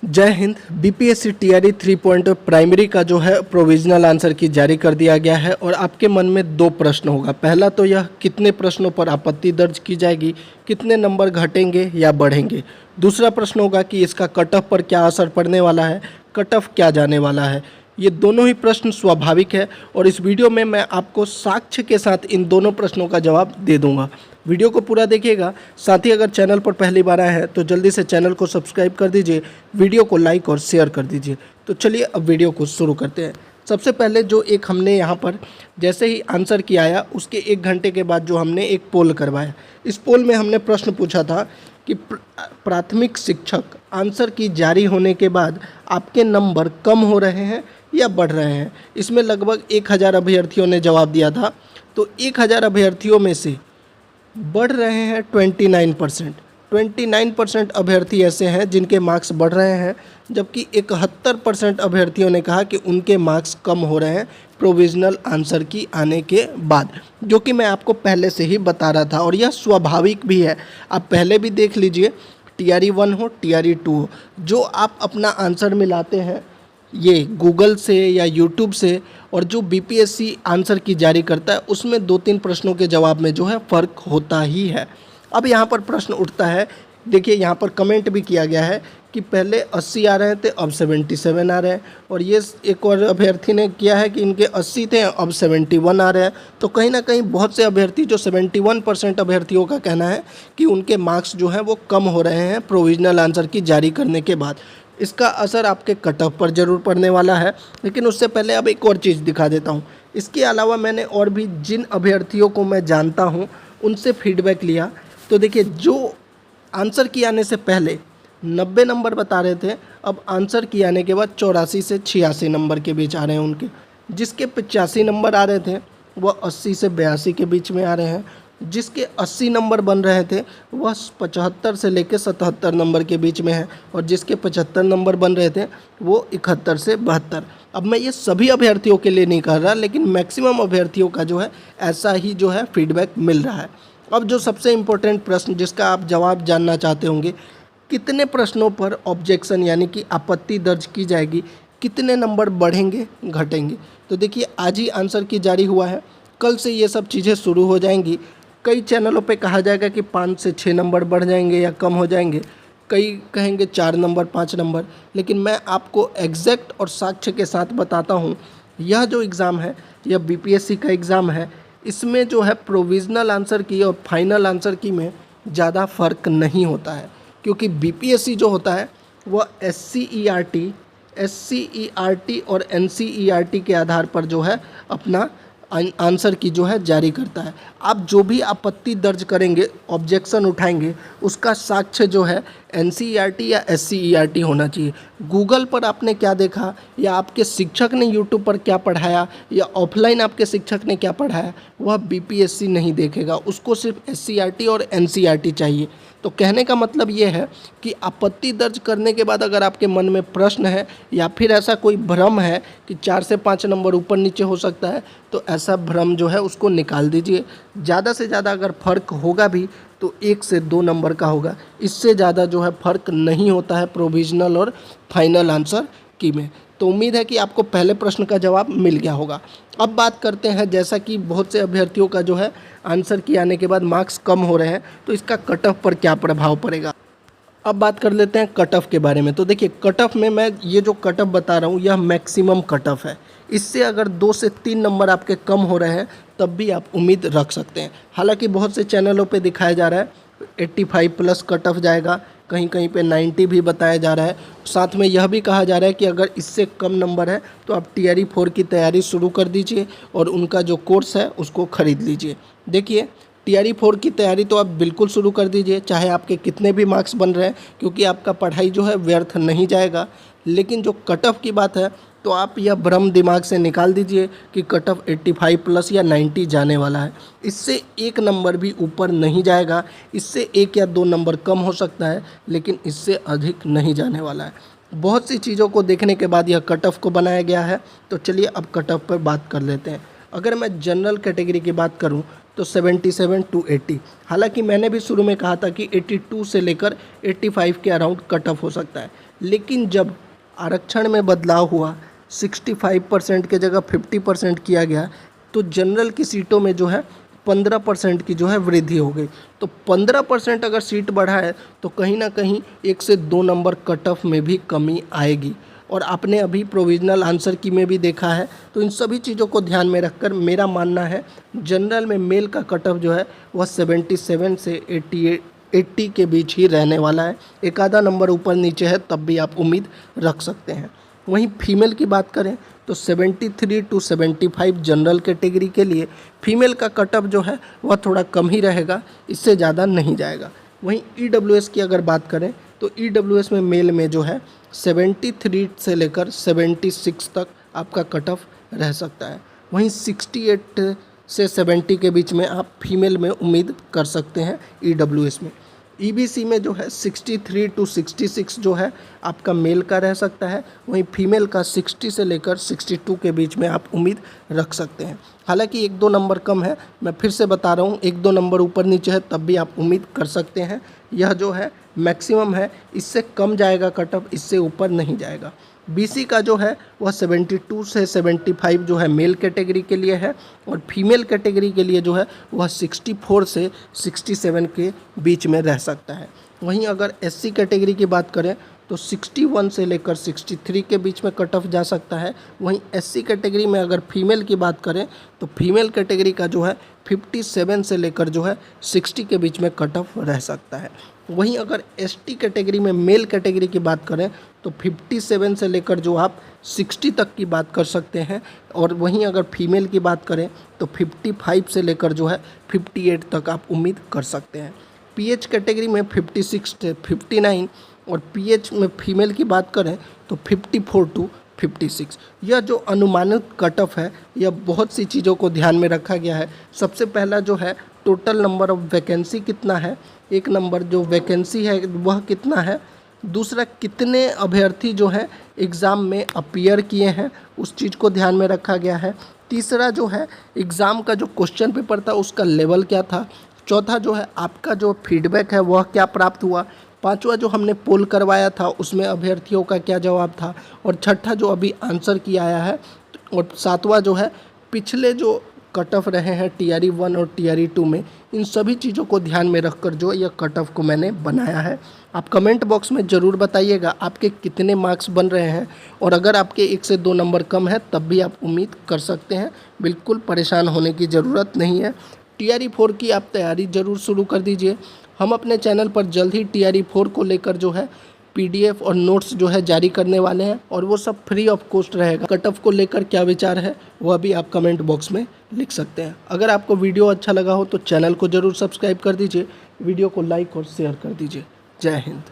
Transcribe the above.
जय Hind. BPSC TRE 3.0 primary का जो है प्रोविजनल आंसर की जारी कर दिया गया है और आपके मन में दो प्रश्न होगा। पहला तो यह कितने प्रश्नों पर आपत्ति दर्ज की जाएगी, कितने नंबर घटेंगे या बढ़ेंगे। दूसरा प्रश्न होगा कि इसका कट ऑफ पर क्या असर पड़ने वाला है, कट ऑफ क्या जाने वाला है। ये दोनों ही प्रश्न स्वाभाविक है और इस वीडियो में मैं आपको साक्ष्य के साथ इन दोनों प्रश्नों का जवाब दे दूंगा। वीडियो को पूरा देखिएगा। साथ ही अगर चैनल पर पहली बार आए हैं तो जल्दी से चैनल को सब्सक्राइब कर दीजिए, वीडियो को लाइक और शेयर कर दीजिए। तो चलिए अब वीडियो को शुरू करते हैं। सबसे पहले जो एक हमने यहाँ पर जैसे ही आंसर किया आया उसके 1 घंटे के बाद जो हमने एक पोल करवाया। इस पोल में हमने प्रश्न पूछा था कि प्राथमिक शिक्षक आंसर की जारी होने के बाद आपके नंबर कम हो रहे हैं या बढ़ रहे हैं। इसमें लगभग 1000 अभ्यर्थियों ने जवाब दिया था। तो 1000 अभ्यर्थियों में से बढ़ रहे हैं 29% अभ्यर्थी ऐसे हैं जिनके मार्क्स बढ़ रहे हैं, जबकि 71% अभ्यर्थियों ने कहा कि उनके मार्क्स कम हो रहे हैं प्रोविजनल आंसर की आने के बाद, जो कि मैं आपको पहले से ही बता रहा था और यह स्वाभाविक भी है। आप पहले भी देख लीजिए, टीआरई 1 हो टीआरई 2 हो, जो आप अपना आंसर मिलाते हैं ये गूगल से या यूट्यूब से और जो बीपीएससी आंसर की जारी करता है उसमें 2-3 प्रश्नों के जवाब में जो है फ़र्क होता ही है। अब यहाँ पर प्रश्न उठता है, देखिए यहाँ पर कमेंट भी किया गया है कि पहले 80 आ रहे थे अब 77 आ रहे हैं, और ये एक और अभ्यर्थी ने किया है कि इनके 80 थे अब 71 आ रहे हैं। तो कहीं ना कहीं बहुत से अभ्यर्थी, जो 71% अभ्यर्थियों का कहना है कि उनके मार्क्स जो हैं वो कम हो रहे हैं प्रोविजनल आंसर की जारी करने के बाद। इसका असर आपके कट ऑफ पर ज़रूर पड़ने वाला है, लेकिन उससे पहले अब एक और चीज़ दिखा देता हूँ। इसके अलावा मैंने और भी जिन अभ्यर्थियों को मैं जानता हूँ उनसे फीडबैक लिया, तो देखिए जो आंसर की आने से पहले 90 नंबर बता रहे थे, अब आंसर की आने के बाद 84 से 86 नंबर के बीच आ रहे हैं उनके। जिसके 85 नंबर आ रहे थे वह 80 से 82 के बीच में आ रहे हैं। जिसके 80 नंबर बन रहे थे वह 75 से लेकर 77 नंबर के बीच में है, और जिसके 75 नंबर बन रहे थे वो 71 से 72। अब मैं ये सभी अभ्यर्थियों के लिए नहीं कर रहा, लेकिन मैक्सिमम अभ्यर्थियों का जो है ऐसा ही जो है फीडबैक मिल रहा है। अब जो सबसे इम्पोर्टेंट प्रश्न जिसका आप जवाब जानना चाहते होंगे, कितने प्रश्नों पर ऑब्जेक्शन यानी कि आपत्ति दर्ज की जाएगी, कितने नंबर बढ़ेंगे घटेंगे। तो देखिए आज ही आंसर की जारी हुआ है, कल से ये सब चीज़ें शुरू हो जाएंगी। कई चैनलों पे कहा जाएगा कि 5 से 6 नंबर बढ़ जाएंगे या कम हो जाएंगे, कई कहेंगे 4 नंबर 5 नंबर, लेकिन मैं आपको एग्जैक्ट और साक्ष्य के साथ बताता हूँ। यह जो एग्ज़ाम है यह बीपीएससी का एग्ज़ाम है, इसमें जो है प्रोविजनल आंसर की और फाइनल आंसर की में ज़्यादा फ़र्क नहीं होता है, क्योंकि बीपीएससी जो होता है वह एससीईआरटी और एनसीईआरटी के आधार पर जो है अपना आंसर की जो है जारी करता है। आप जो भी आपत्ति दर्ज करेंगे, ऑब्जेक्शन उठाएंगे, उसका साक्ष्य जो है एनसीईआरटी या एससीईआरटी होना चाहिए। गूगल पर आपने क्या देखा या आपके शिक्षक ने यूट्यूब पर क्या पढ़ाया या ऑफलाइन आपके शिक्षक ने क्या पढ़ाया, वह बीपीएससी नहीं देखेगा, उसको सिर्फ एससीईआरटी और एनसीईआरटी चाहिए। तो कहने का मतलब ये है कि आपत्ति दर्ज करने के बाद अगर आपके मन में प्रश्न है या फिर ऐसा कोई भ्रम है कि 4 से 5 नंबर ऊपर नीचे हो सकता है, तो ऐसा भ्रम जो है उसको निकाल दीजिए। ज़्यादा से ज़्यादा अगर फ़र्क होगा भी तो 1 से 2 नंबर का होगा, इससे ज़्यादा जो है फ़र्क नहीं होता है प्रोविजनल और फाइनल आंसर की में। तो उम्मीद है कि आपको पहले प्रश्न का जवाब मिल गया होगा। अब बात करते हैं, जैसा कि बहुत से अभ्यर्थियों का जो है आंसर की आने के बाद मार्क्स कम हो रहे हैं, तो इसका कट ऑफ पर क्या प्रभाव पड़ेगा। अब बात कर लेते हैं कट ऑफ के बारे में। तो देखिए कट ऑफ में मैं ये जो कट ऑफ बता रहा हूँ यह मैक्सिमम कट ऑफ है। इससे अगर 2 से 3 नंबर आपके कम हो रहे हैं तब भी आप उम्मीद रख सकते हैं। हालांकि बहुत से चैनलों पे दिखाया जा रहा है 85 प्लस कट ऑफ जाएगा, कहीं कहीं पे 90 भी बताया जा रहा है। साथ में यह भी कहा जा रहा है कि अगर इससे कम नंबर है तो आप टीआरई 4 की तैयारी शुरू कर दीजिए और उनका जो कोर्स है उसको ख़रीद लीजिए। देखिए टीआरई 4 की तैयारी तो आप बिल्कुल शुरू कर दीजिए, चाहे आपके कितने भी मार्क्स बन रहे हैं, क्योंकि आपका पढ़ाई जो है व्यर्थ नहीं जाएगा। लेकिन जो कट ऑफ की बात है तो आप यह भ्रम दिमाग से निकाल दीजिए कि कट ऑफ 85 प्लस या 90 जाने वाला है। इससे 1 नंबर भी ऊपर नहीं जाएगा, इससे 1 या 2 नंबर कम हो सकता है, लेकिन इससे अधिक नहीं जाने वाला है। बहुत सी चीज़ों को देखने के बाद यह कट ऑफ को बनाया गया है। तो चलिए अब कट ऑफ पर बात कर लेते हैं। अगर मैं जनरल कैटेगरी की बात करूं तो 77 टू 80। हालांकि मैंने भी शुरू में कहा था कि 82 से लेकर 85 के अराउंड कट ऑफ हो सकता है, लेकिन जब आरक्षण में बदलाव हुआ, 65% के जगह 50% किया गया, तो जनरल की सीटों में जो है 15% की जो है वृद्धि हो गई। तो 15% अगर सीट बढ़ा है तो कहीं ना कहीं 1 से 2 नंबर कट ऑफ में भी कमी आएगी। और आपने अभी प्रोविजनल आंसर की में भी देखा है। तो इन सभी चीज़ों को ध्यान में रखकर मेरा मानना है जनरल में मेल का कट ऑफ जो है वह 77 से 80 के बीच ही रहने वाला है। एक आधा नंबर ऊपर नीचे है तब भी आप उम्मीद रख सकते हैं। वहीं फीमेल की बात करें तो 73 टू 75 जनरल कैटेगरी के लिए फीमेल का कट ऑफ जो है वह थोड़ा कम ही रहेगा, इससे ज़्यादा नहीं जाएगा। वहीं EWS की अगर बात करें तो EWS में मेल में जो है 73 से लेकर 76 तक आपका कट ऑफ रह सकता है। वहीं 68 से 70 के बीच में आप फीमेल में उम्मीद कर सकते हैं EWS में। EBC में जो है 63 टू 66 जो है आपका मेल का रह सकता है, वहीं फीमेल का 60 से लेकर 62 के बीच में आप उम्मीद रख सकते हैं। हालांकि 1-2 नंबर कम है, मैं फिर से बता रहा हूँ, 1-2 नंबर ऊपर नीचे है तब भी आप उम्मीद कर सकते हैं। यह जो है मैक्सिमम है, इससे कम जाएगा कट ऑफ, इससे ऊपर नहीं जाएगा। BC का जो है वह 72 से 75 जो है मेल कैटेगरी के लिए है, और फीमेल कैटेगरी के लिए जो है वह 64 से 67 के बीच में रह सकता है। वहीं अगर SC कैटेगरी की बात करें तो 61 से लेकर 63 के बीच में कट ऑफ जा सकता है। वहीं SC कैटेगरी में अगर फीमेल की बात करें तो फीमेल कैटेगरी का जो है 57 से लेकर जो है 60 के बीच में कट ऑफ रह सकता है। वहीं अगर ST कैटेगरी में मेल कैटेगरी की बात करें तो 57 से लेकर जो आप 60 तक की बात कर सकते हैं, और वहीं अगर फीमेल की बात करें तो 55 से लेकर जो है 58 तक आप उम्मीद कर सकते हैं। PH कैटेगरी में 56 से 59, और PH में फीमेल की बात करें तो 54 टू 56। यह जो अनुमानित कट ऑफ है यह बहुत सी चीज़ों को ध्यान में रखा गया है। सबसे पहला जो है टोटल नंबर ऑफ वैकेंसी कितना है, एक नंबर जो वैकेंसी है वह कितना है, दूसरा कितने अभ्यर्थी जो है एग्ज़ाम में अपीयर किए हैं उस चीज़ को ध्यान में रखा गया है, तीसरा जो है एग्ज़ाम का जो क्वेश्चन पेपर था उसका लेवल क्या था, चौथा जो है आपका जो फीडबैक है वह क्या प्राप्त हुआ, पांचवा जो हमने पोल करवाया था उसमें अभ्यर्थियों का क्या जवाब था, और छठा जो अभी आंसर की आया है, और सातवां जो है पिछले जो कट ऑफ रहे हैं TRE 1 और TRE 2 में। इन सभी चीज़ों को ध्यान में रखकर जो यह कट ऑफ को मैंने बनाया है। आप कमेंट बॉक्स में ज़रूर बताइएगा आपके कितने मार्क्स बन रहे हैं, और अगर आपके 1 से 2 नंबर कम है तब भी आप उम्मीद कर सकते हैं। बिल्कुल परेशान होने की ज़रूरत नहीं है। TRE 4 की आप तैयारी ज़रूर शुरू कर दीजिए। हम अपने चैनल पर जल्द ही TRE 4 को लेकर जो है PDF और नोट्स जो है जारी करने वाले हैं, और वो सब फ्री ऑफ कॉस्ट रहेगा। कट ऑफ को लेकर क्या विचार है वह भी आप कमेंट बॉक्स में लिख सकते हैं। अगर आपको वीडियो अच्छा लगा हो तो चैनल को ज़रूर सब्सक्राइब कर दीजिए, वीडियो को लाइक और शेयर कर दीजिए। जय हिंद।